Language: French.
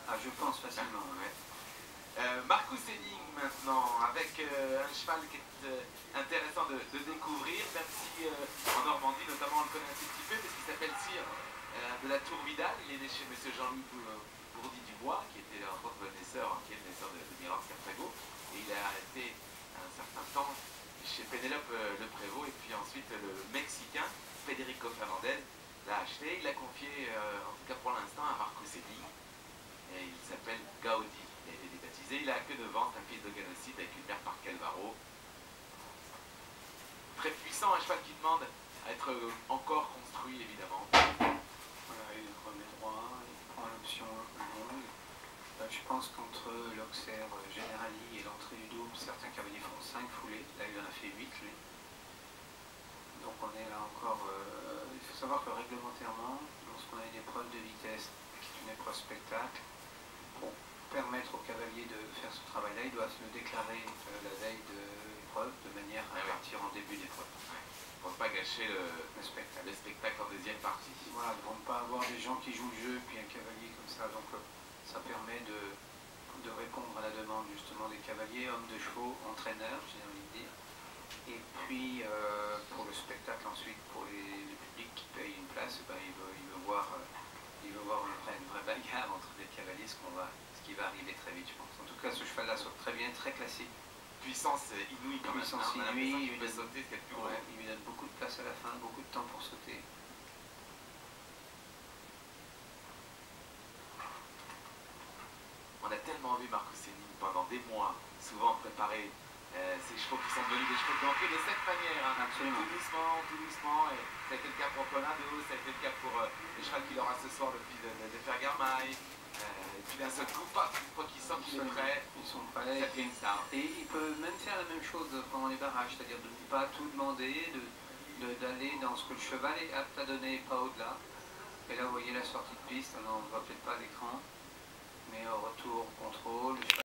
Ah, je pense facilement. Ouais. Marcus Henning maintenant, avec un cheval qui est intéressant de découvrir, même si en Normandie notamment on le connaît un petit peu, parce qu'il s'appelle Sire de la Tour Vidal. Il est né chez monsieur Jean-Louis Bourdi-Dubois, qui était entre autres le naisseur, qui est le naisseur de Miroir Cartago, et il a été un certain temps chez Pénélope Le Prévost, et puis ensuite le Mexicain Federico Fernandez l'a acheté, il l'a confié en tout cas pour l'instant à Marcus Henning, et il s'appelle Gaudi. Il a été débaptisé, il a que de vente, un fils de Ganocite avec une mère par Calvaro. Très puissant, un cheval qui demande à être encore construit évidemment. Voilà, il remet droit, il prend l'option longue. Je pense qu'entre l'Auxerre Generali et l'entrée du double, certains cavaliers font 5 foulées. Là, il en a fait 8, lui. Donc on est là encore... il faut savoir que réglementairement, lorsqu'on a une épreuve de vitesse, qui est une épreuve spectacle, pour permettre au cavalier de faire ce travail-là, il doit se le déclarer la veille de l'épreuve, de manière à partir en début d'épreuve. Pour ne pas gâcher le spectacle en deuxième partie. Voilà, pour ne pas avoir des gens qui jouent le jeu, puis un cavalier comme ça. Donc ça permet de répondre à la demande justement des cavaliers, hommes de chevaux, entraîneurs, j'ai envie de dire. Et puis pour le spectacle ensuite, pour les publics qui payent une place, ben, il veut voir une vraie bagarre entre des cavaliers, ce qui va arriver très vite, je pense. En tout cas, ce cheval-là saute très bien, très classique. Puissance inouïe quand même. Puissance inouïe, il peut sauter, c'est le plus gros. Il lui donne beaucoup de place à la fin, beaucoup de temps pour sauter. On a tellement vu Marcus Henning pendant des mois, souvent préparer ces chevaux qui sont devenus des chevaux d'entrée de cette manière. Hein. Absolument. Tout doucement. Et ça a été le cas pour Colado, ça a été le cas pour le cheval qu'il aura ce soir, le fils de Fergarmaille. Et puis d'un seul coup, une fois qu'il sent qu'il est prêt, ils sont prêts. Ça fait une star. Et il peut même faire la même chose pendant les barrages, c'est-à-dire de ne pas tout demander, d'aller dans ce que le cheval est apte à donner, pas au-delà. Et là, vous voyez la sortie de piste, alors on ne voit peut-être pas à l'écran, mais au retour, au contrôle, le cheval